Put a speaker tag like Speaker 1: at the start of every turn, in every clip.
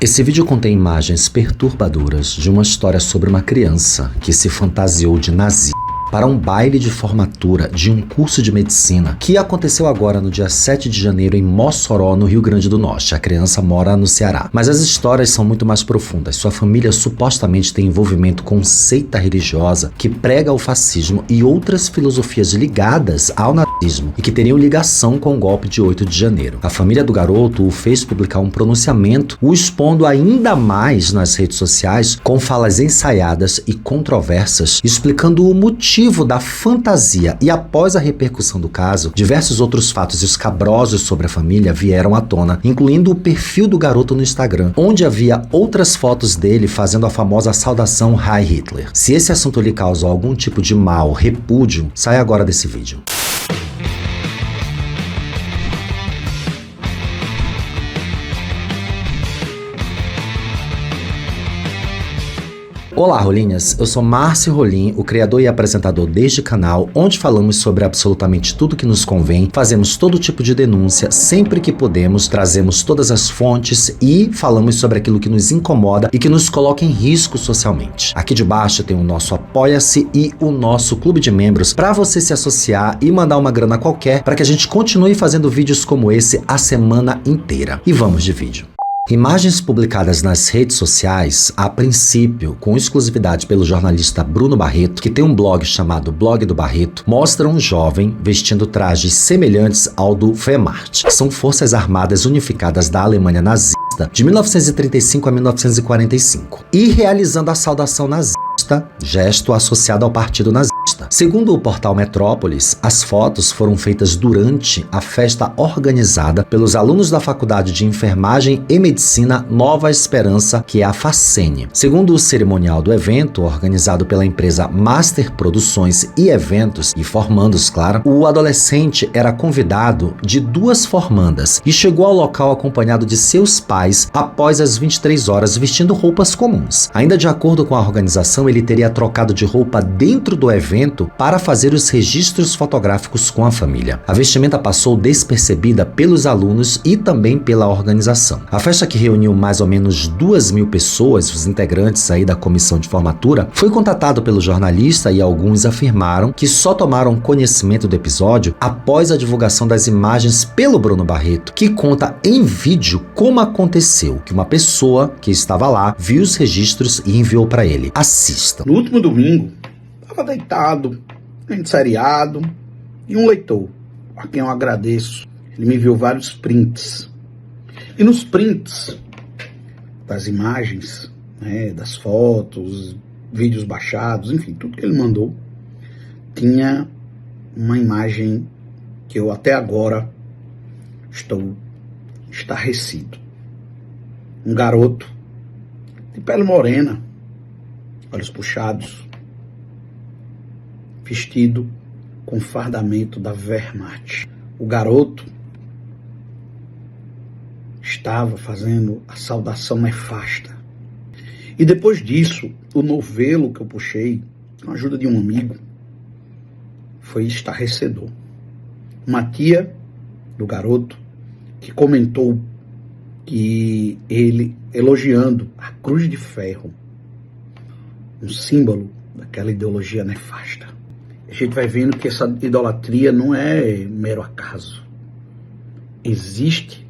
Speaker 1: Esse vídeo contém imagens perturbadoras de uma história sobre uma criança que se fantasiou de nazi para um baile de formatura de um curso de medicina que aconteceu agora no dia 7 de janeiro em Mossoró, no Rio Grande do Norte. A criança mora no Ceará. Mas as histórias são muito mais profundas. Sua família supostamente tem envolvimento com seita religiosa que prega o fascismo e outras filosofias ligadas ao nazismo e que teriam ligação com o golpe de 8 de janeiro. A família do garoto o fez publicar um pronunciamento, o expondo ainda mais nas redes sociais com falas ensaiadas e controversas, explicando o motivo da fantasia. E após a repercussão do caso, diversos outros fatos escabrosos sobre a família vieram à tona, incluindo o perfil do garoto no Instagram, onde havia outras fotos dele fazendo a famosa saudação Heil Hitler. Se esse assunto lhe causou algum tipo de mal, repúdio, sai agora desse vídeo. Olá, Rolinhas! Eu sou Márcio Rolim, o criador e apresentador deste canal, onde falamos sobre absolutamente tudo que nos convém, fazemos todo tipo de denúncia, sempre que podemos, trazemos todas as fontes e falamos sobre aquilo que nos incomoda e que nos coloca em risco socialmente. Aqui de baixo tem o nosso Apoia-se e o nosso clube de membros para você se associar e mandar uma grana qualquer para que a gente continue fazendo vídeos como esse a semana inteira. E vamos de vídeo. Imagens publicadas nas redes sociais, a princípio com exclusividade pelo jornalista Bruno Barreto, que tem um blog chamado Blog do Barreto, mostram um jovem vestindo trajes semelhantes ao do Wehrmacht, que são forças armadas unificadas da Alemanha nazista de 1935 a 1945, e realizando a saudação nazista, gesto associado ao partido nazista. Segundo o portal Metrópolis, as fotos foram feitas durante a festa organizada pelos alunos da Faculdade de Enfermagem e Medicina Nova Esperança, que é a FACENE. Segundo o cerimonial do evento, organizado pela empresa Master Produções e Eventos, e formandos, claro, o adolescente era convidado de duas formandas e chegou ao local acompanhado de seus pais após as 23 horas vestindo roupas comuns. Ainda de acordo com a organização, ele teria trocado de roupa dentro do evento para fazer os registros fotográficos com a família. A vestimenta passou despercebida pelos alunos e também pela organização. A festa, que reuniu mais ou menos 2.000 pessoas, os integrantes aí da comissão de formatura, foi contatado pelo jornalista e alguns afirmaram que só tomaram conhecimento do episódio após a divulgação das imagens pelo Bruno Barreto, que conta em vídeo como aconteceu, que uma pessoa que estava lá viu os registros e enviou para ele. Assista.
Speaker 2: No último domingo, estava deitado, vendo seriado, e um leitor, a quem eu agradeço, ele me enviou vários prints. E nos prints das imagens, das fotos, vídeos baixados, enfim, tudo que ele mandou, tinha uma imagem que eu até agora estou estarrecido. Um garoto de pele morena, olhos puxados, vestido com fardamento da Wehrmacht. O garoto estava fazendo a saudação nefasta. E depois disso, o novelo que eu puxei, com a ajuda de um amigo, foi estarrecedor. Uma tia do garoto que comentou que ele, elogiando a cruz de ferro, um símbolo daquela ideologia nefasta. A gente vai vendo que essa idolatria não é mero acaso. Existe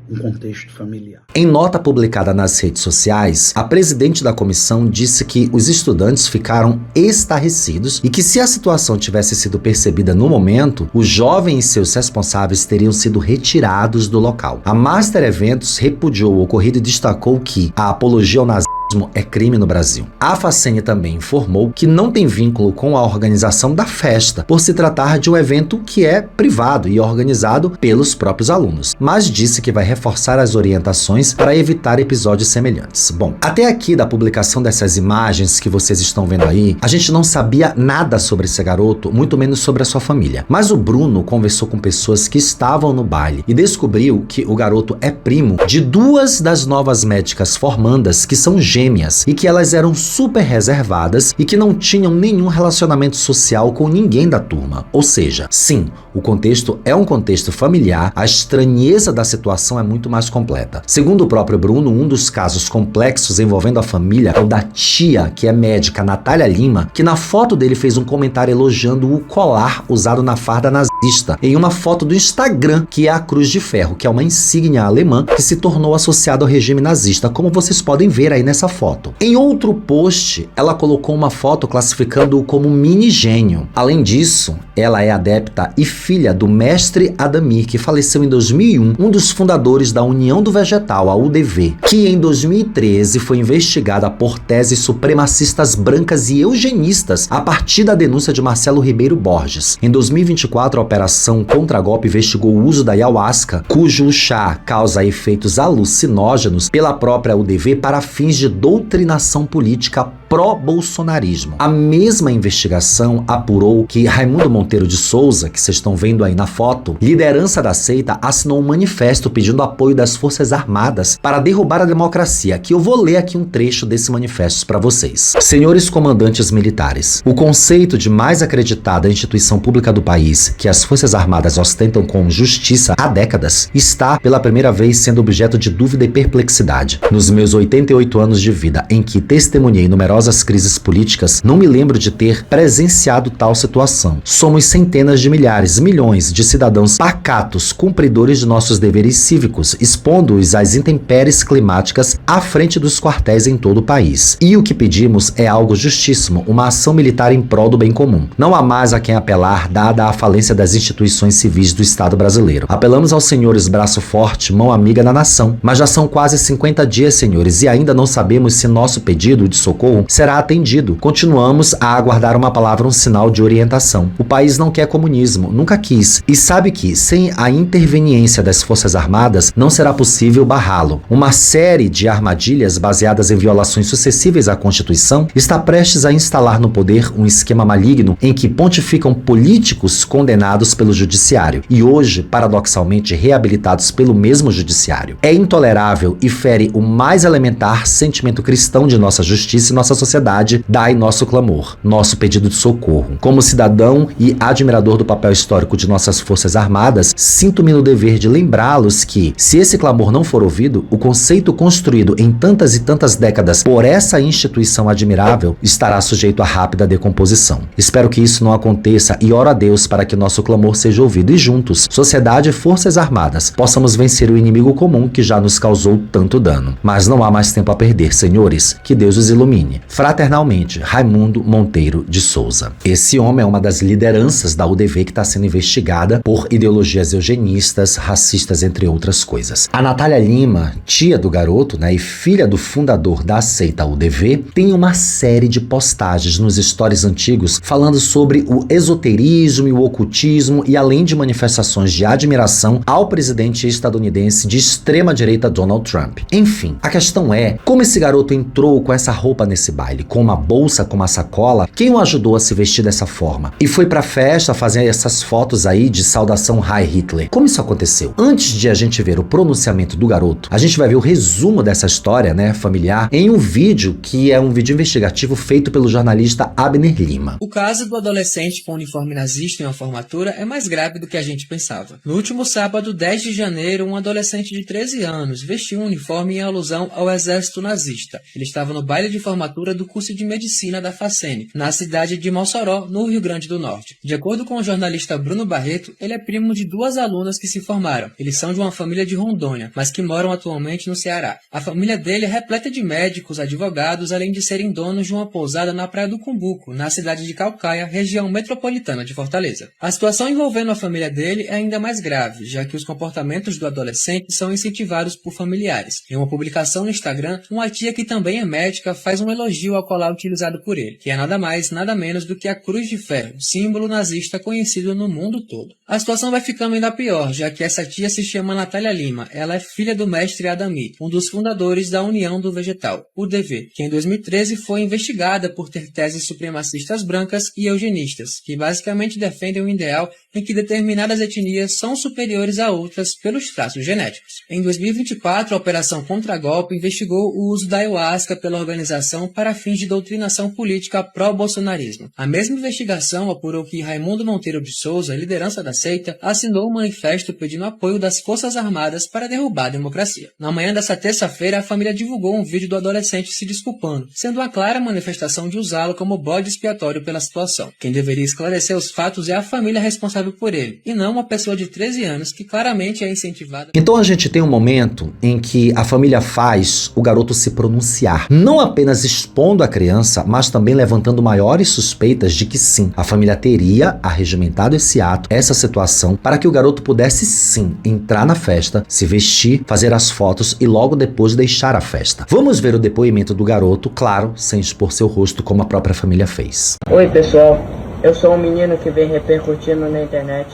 Speaker 2: um contexto familiar.
Speaker 1: Em nota publicada nas redes sociais, a presidente da comissão disse que os estudantes ficaram estarrecidos e que, se a situação tivesse sido percebida no momento, o jovem e seus responsáveis teriam sido retirados do local. A Master Eventos repudiou o ocorrido e destacou que a apologia ao nazismo é crime no Brasil. A FACENE também informou que não tem vínculo com a organização da festa, por se tratar de um evento que é privado e organizado pelos próprios alunos, mas disse que vai reforçar as orientações para evitar episódios semelhantes. Bom, até aqui da publicação dessas imagens que vocês estão vendo aí, a gente não sabia nada sobre esse garoto, muito menos sobre a sua família. Mas o Bruno conversou com pessoas que estavam no baile e descobriu que o garoto é primo de duas das novas médicas formandas que são gêmeas gêmeas e que elas eram super reservadas e que não tinham nenhum relacionamento social com ninguém da turma. Ou seja, sim, o contexto é um contexto familiar, a estranheza da situação é muito mais completa. Segundo o próprio Bruno, um dos casos complexos envolvendo a família é o da tia, que é médica, Natália Lima, que na foto dele fez um comentário elogiando o colar usado na farda nazista em uma foto do Instagram, que é a Cruz de Ferro, que é uma insígnia alemã que se tornou associada ao regime nazista, como vocês podem ver aí nessa foto. Em outro post, ela colocou uma foto classificando-o como mini gênio. Além disso, ela é adepta e filha do mestre Adamir, que faleceu em 2001, um dos fundadores da União do Vegetal, a UDV, que em 2013 foi investigada por teses supremacistas brancas e eugenistas a partir da denúncia de Marcelo Ribeiro Borges. Em 2024, a Operação Contragolpe investigou o uso da ayahuasca, cujo chá causa efeitos alucinógenos, pela própria UDV para fins de doutrinação política pró-bolsonarismo. A mesma investigação apurou que Raimundo Monteiro de Souza, que vocês estão vendo aí na foto, liderança da seita, assinou um manifesto pedindo apoio das Forças Armadas para derrubar a democracia, que eu vou ler aqui um trecho desse manifesto para vocês. Senhores comandantes militares, o conceito de mais acreditada instituição pública do país, que as Forças Armadas ostentam com justiça há décadas, está pela primeira vez sendo objeto de dúvida e perplexidade. Nos meus 88 anos de vida, em que testemunhei numerosas crises políticas, não me lembro de ter presenciado tal situação. Somos centenas de milhares, milhões de cidadãos pacatos, cumpridores de nossos deveres cívicos, expondo-os às intempéries climáticas à frente dos quartéis em todo o país. E o que pedimos é algo justíssimo, uma ação militar em prol do bem comum. Não há mais a quem apelar, dada a falência das instituições civis do Estado brasileiro. Apelamos aos senhores braço forte, mão amiga na nação. Mas já são quase 50 dias, senhores, e ainda não sabemos se nosso pedido de socorro será atendido. Continuamos a aguardar uma palavra, um sinal de orientação. O país não quer comunismo, nunca quis, e sabe que, sem a interveniência das Forças Armadas, não será possível barrá-lo. Uma série de armadilhas baseadas em violações sucessivas à Constituição está prestes a instalar no poder um esquema maligno em que pontificam políticos condenados pelo judiciário e hoje, paradoxalmente, reabilitados pelo mesmo judiciário. É intolerável e fere o mais elementar sentimento cristão de nossa justiça e nossa sociedade. Dai nosso clamor, nosso pedido de socorro. Como cidadão e admirador do papel histórico de nossas Forças Armadas, sinto-me no dever de lembrá-los que, se esse clamor não for ouvido, o conceito construído em tantas e tantas décadas por essa instituição admirável estará sujeito a rápida decomposição. Espero que isso não aconteça e oro a Deus para que nosso clamor seja ouvido e juntos, sociedade e Forças Armadas, possamos vencer o inimigo comum que já nos causou tanto dano. Mas não há mais tempo a perder, senhores, que Deus os ilumine. Fraternalmente, Raimundo Monteiro de Souza. Esse homem é uma das lideranças da UDV que está sendo investigada por ideologias eugenistas, racistas, entre outras coisas. A Natália Lima, tia do garoto, né, e filha do fundador da seita UDV, tem uma série de postagens nos stories antigos falando sobre o esoterismo e o ocultismo e além de manifestações de admiração ao presidente estadunidense de extrema-direita Donald Trump. Enfim, a questão é como esse garoto entrou com essa roupa nesse baile, com uma bolsa, com uma sacola, quem o ajudou a se vestir dessa forma? E foi pra festa fazer essas fotos aí de saudação Heil Hitler. Como isso aconteceu? Antes de a gente ver o pronunciamento do garoto, a gente vai ver o resumo dessa história, né, familiar, em um vídeo que é um vídeo investigativo feito pelo jornalista Abner Lima.
Speaker 3: O caso do adolescente com uniforme nazista em uma formatura é mais grave do que a gente pensava. No último sábado, 10 de janeiro, um adolescente de 13 anos vestiu um uniforme em alusão ao exército nazista. Ele estava no baile de formatura do curso de medicina da FACENE, na cidade de Mossoró, no Rio Grande do Norte. De acordo com o jornalista Bruno Barreto, ele é primo de duas alunas que se formaram. Eles são de uma família de Rondônia, mas que moram atualmente no Ceará. A família dele é repleta de médicos, advogados, além de serem donos de uma pousada na Praia do Cumbuco, na cidade de Caucaia, região metropolitana de Fortaleza. A situação envolvendo a família dele é ainda mais grave, já que os comportamentos do adolescente são incentivados por familiares. Em uma publicação no Instagram, uma tia que também é médica faz um elogio elogio ao colar utilizado por ele, que é nada mais, nada menos do que a Cruz de Ferro, símbolo nazista conhecido no mundo todo. A situação vai ficando ainda pior, já que essa tia se chama Natália Lima. Ela é filha do mestre Adami, um dos fundadores da União do Vegetal, UDV, que em 2013 foi investigada por ter teses supremacistas brancas e eugenistas, que basicamente defendem um ideal em que determinadas etnias são superiores a outras pelos traços genéticos. Em 2024, a Operação Contra-Golpe investigou o uso da ayahuasca pela organização para fins de doutrinação política pró-bolsonarismo. A mesma investigação apurou que Raimundo Monteiro de Souza, liderança da seita, assinou um manifesto pedindo apoio das Forças Armadas para derrubar a democracia. Na manhã dessa terça-feira, a família divulgou um vídeo do adolescente se desculpando, sendo uma clara manifestação de usá-lo como bode expiatório pela situação. Quem deveria esclarecer os fatos é a família responsável por ele, e não uma pessoa de 13 anos que claramente é incentivada.
Speaker 1: Então a gente tem um momento em que a família faz o garoto se pronunciar, não apenas expondo a criança, mas também levantando maiores suspeitas de que sim, a família teria arregimentado esse ato, essa situação, para que o garoto pudesse sim entrar na festa, se vestir, fazer as fotos e logo depois deixar a festa. Vamos ver o depoimento do garoto, claro, sem expor seu rosto como a própria família fez.
Speaker 4: Oi pessoal, eu sou um menino que vem repercutindo na internet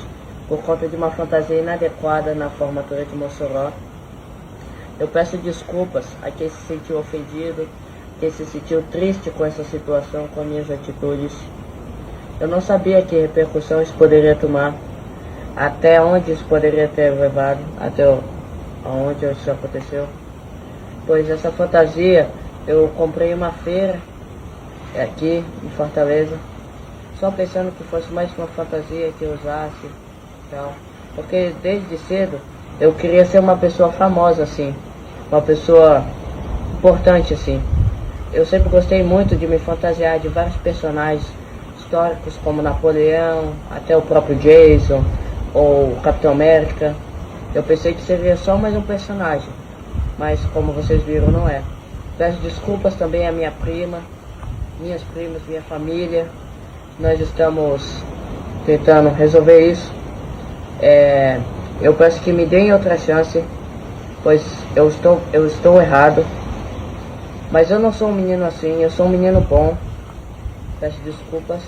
Speaker 4: por conta de uma fantasia inadequada na formatura de Mossoró. Eu peço desculpas a quem se sentiu ofendido, quem se sentiu triste com essa situação, com minhas atitudes. Eu não sabia que repercussão isso poderia tomar, até onde isso poderia ter levado, até onde isso aconteceu. Pois essa fantasia eu comprei em uma feira aqui em Fortaleza, só pensando que fosse mais uma fantasia que eu usasse e tal. Porque desde cedo eu queria ser uma pessoa famosa assim, uma pessoa importante assim. Eu sempre gostei muito de me fantasiar de vários personagens históricos como Napoleão, até o próprio Jason ou Capitão América. Eu pensei que seria só mais um personagem, mas como vocês viram não é. Peço desculpas também à minha prima, minhas primas, minha família. Nós estamos tentando resolver isso. Eu peço que me deem outra chance, pois eu estou errado. Mas eu não sou um menino assim, eu sou um menino bom. Peço desculpas,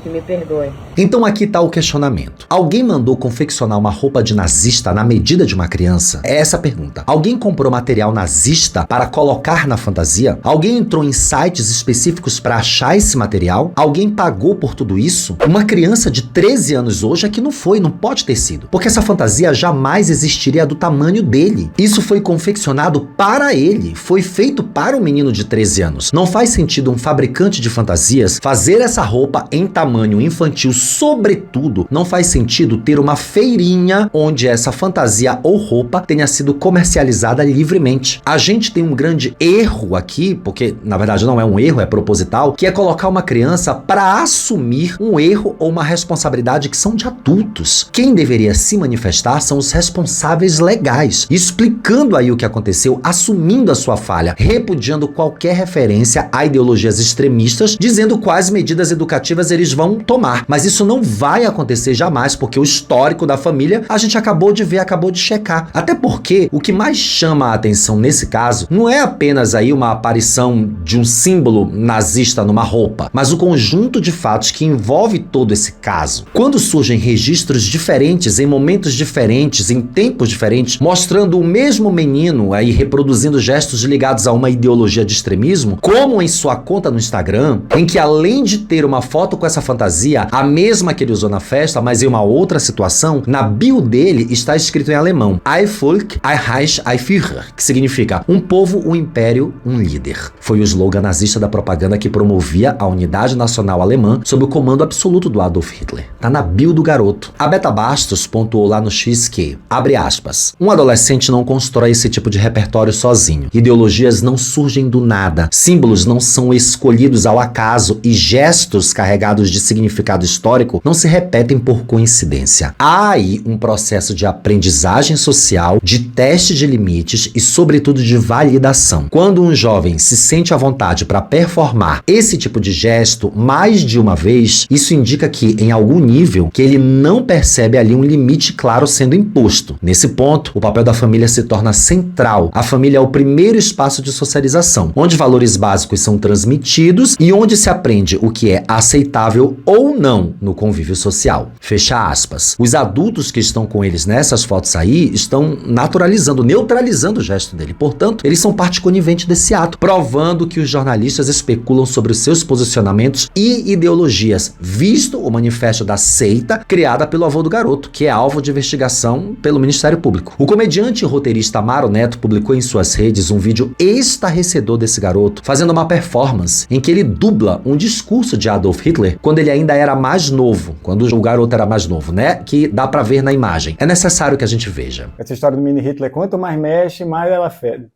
Speaker 4: que me perdoem.
Speaker 1: Então aqui tá o questionamento. Alguém mandou confeccionar uma roupa de nazista na medida de uma criança? É essa a pergunta. Alguém comprou material nazista para colocar na fantasia? Alguém entrou em sites específicos para achar esse material? Alguém pagou por tudo isso? Uma criança de 13 anos hoje é que não pode ter sido. Porque essa fantasia jamais existiria do tamanho dele. Isso foi confeccionado para ele, foi feito para um menino de 13 anos. Não faz sentido um fabricante de fantasias fazer essa roupa em tamanho infantil. Sobretudo, não faz sentido ter uma feirinha onde essa fantasia ou roupa tenha sido comercializada livremente. A gente tem um grande erro aqui, porque na verdade não é um erro, é proposital, que é colocar uma criança para assumir um erro ou uma responsabilidade que são de adultos. Quem deveria se manifestar são os responsáveis legais, explicando aí o que aconteceu, assumindo a sua falha, repudiando qualquer referência a ideologias extremistas, dizendo quais medidas educativas eles vão tomar. Mas isso não vai acontecer jamais, porque o histórico da família a gente acabou de ver, acabou de checar. Até porque o que mais chama a atenção nesse caso não é apenas aí uma aparição de um símbolo nazista numa roupa, mas o conjunto de fatos que envolve todo esse caso. Quando surgem registros diferentes, em momentos diferentes, em tempos diferentes, mostrando o mesmo menino aí reproduzindo gestos ligados a uma ideologia de extremismo, como em sua conta no Instagram, em que além de ter uma foto com essa fantasia, a mesma que ele usou na festa, mas em uma outra situação, na bio dele está escrito em alemão: Ein Volk, ein Reich, ein Führer, que significa um povo, um império, um líder. Foi o slogan nazista da propaganda que promovia a unidade nacional alemã sob o comando absoluto do Adolf Hitler. Tá na bio do garoto. A Beta Bastos pontuou lá no X que, abre aspas, um adolescente não constrói esse tipo de repertório sozinho. Ideologias não surgem do nada. Símbolos não são escolhidos ao acaso e gestos carregados de significado histórico não se repetem por coincidência. Há aí um processo de aprendizagem social, de teste de limites e, sobretudo, de validação. Quando um jovem se sente à vontade para performar esse tipo de gesto mais de uma vez, isso indica que, em algum nível, que ele não percebe ali um limite claro sendo imposto. Nesse ponto, o papel da família se torna central. A família é o primeiro espaço de socialização, onde valores básicos são transmitidos e onde se aprende o que é aceitável ou não no convívio social. Fecha aspas. Os adultos que estão com eles nessas fotos aí estão naturalizando, neutralizando o gesto dele. Portanto, eles são parte conivente desse ato, provando que os jornalistas especulam sobre os seus posicionamentos e ideologias, visto o manifesto da seita criada pelo avô do garoto, que é alvo de investigação pelo Ministério Público. O comediante e roteirista Amaro Neto publicou em suas redes um vídeo estarrecedor desse garoto, fazendo uma performance em que ele dubla um discurso de Adolf Hitler quando ele ainda era mais novo, quando o garoto era mais novo, né? Que dá pra ver na imagem. É necessário que a gente veja.
Speaker 5: Essa história do mini Hitler, quanto mais mexe, mais ela fede.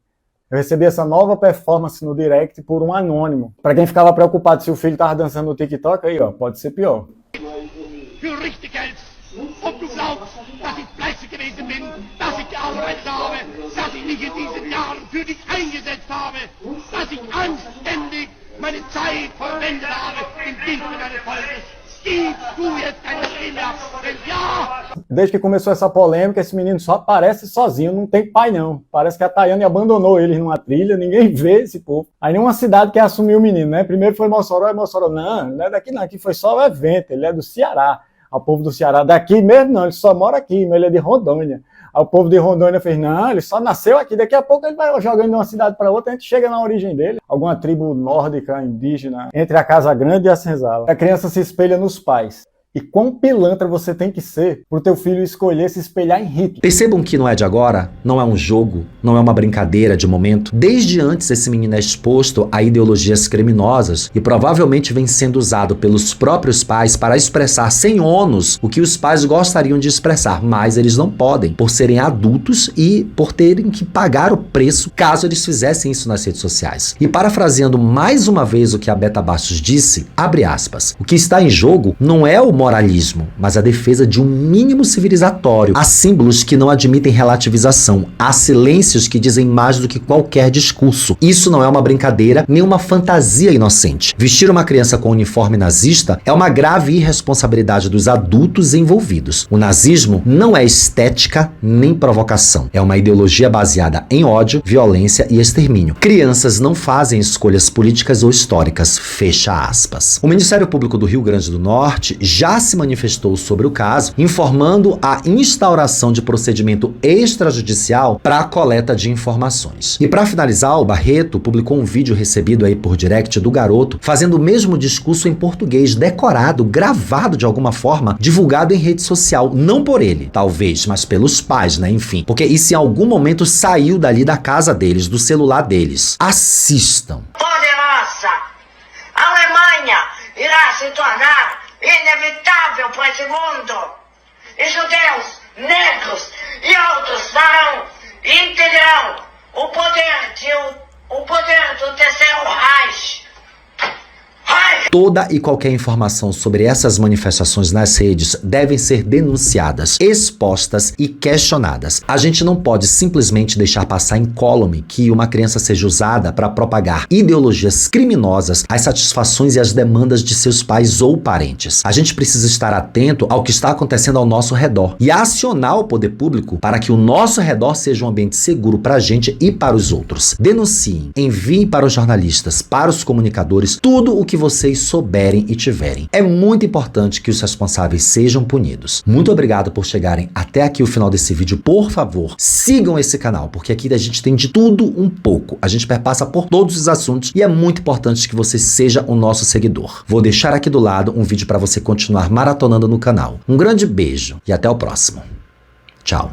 Speaker 5: Eu recebi essa nova performance no direct por um anônimo. Pra quem ficava preocupado se o filho tava dançando no TikTok, aí ó, pode ser pior.
Speaker 6: Für richtig hältst und du glaubst, dass ich fleißig gewesen bin, dass ich gearbeitet habe, dass ich mich in diesen Jahren für dich eingesetzt habe, dass ich anständig meine Zeit verwendet habe im Dienste deines Volkes. Gibst du jetzt deine Stimme ab? Wenn ja!
Speaker 5: Desde que começou essa polêmica, esse menino só aparece sozinho, não tem pai não. Parece que a Tayane abandonou eles numa trilha, ninguém vê esse povo. Aí nenhuma cidade quer assumir o menino, né? Primeiro foi Mossoró, não é daqui não, aqui foi só o evento, ele é do Ceará. O povo do Ceará, daqui mesmo não, ele só mora aqui, mas ele é de Rondônia. Aí o povo de Rondônia fez, não, ele só nasceu aqui, daqui a pouco ele vai jogando de uma cidade para outra, a gente chega na origem dele. Alguma tribo nórdica, indígena, entre a Casa Grande e a Senzala. A criança se espelha nos pais. E quão pilantra você tem que ser pro teu filho escolher se espelhar em Hitler.
Speaker 1: Percebam que não é de agora, não é um jogo, não é uma brincadeira de momento. Desde antes esse menino é exposto a ideologias criminosas e provavelmente vem sendo usado pelos próprios pais para expressar sem ônus o que os pais gostariam de expressar, mas eles não podem, por serem adultos e por terem que pagar o preço caso eles fizessem isso nas redes sociais. E parafraseando mais uma vez o que a Beta Bastos disse, abre aspas, o que está em jogo não é o moralismo, mas a defesa de um mínimo civilizatório. Há símbolos que não admitem relativização. Há silêncios que dizem mais do que qualquer discurso. Isso não é uma brincadeira, nem uma fantasia inocente. Vestir uma criança com uniforme nazista é uma grave irresponsabilidade dos adultos envolvidos. O nazismo não é estética nem provocação. É uma ideologia baseada em ódio, violência e extermínio. Crianças não fazem escolhas políticas ou históricas. Fecha aspas. O Ministério Público do Rio Grande do Norte já se manifestou sobre o caso, informando a instauração de procedimento extrajudicial para a coleta de informações. E para finalizar, o Barreto publicou um vídeo recebido aí por direct do garoto, fazendo o mesmo discurso em português, decorado, gravado de alguma forma, divulgado em rede social, não por ele, talvez, mas pelos pais, né, enfim, porque isso em algum momento saiu dali da casa deles, do celular deles. Assistam.
Speaker 7: Poderosa! A Alemanha irá se tornar inevitável para esse mundo. E judeus, negros e outros darão e entenderão o poder do terceiro Reich.
Speaker 1: Toda e qualquer informação sobre essas manifestações nas redes devem ser denunciadas, expostas e questionadas. A gente não pode simplesmente deixar passar incólume que uma criança seja usada para propagar ideologias criminosas às satisfações e às demandas de seus pais ou parentes. A gente precisa estar atento ao que está acontecendo ao nosso redor e acionar o poder público para que o nosso redor seja um ambiente seguro para a gente e para os outros. Denunciem, enviem para os jornalistas, para os comunicadores, tudo o que vocês souberem e tiverem. É muito importante que os responsáveis sejam punidos. Muito obrigado por chegarem até aqui o final desse vídeo. Por favor, sigam esse canal, porque aqui a gente tem de tudo um pouco. A gente perpassa por todos os assuntos e é muito importante que você seja o nosso seguidor. Vou deixar aqui do lado um vídeo para você continuar maratonando no canal. Um grande beijo e até o próximo. Tchau.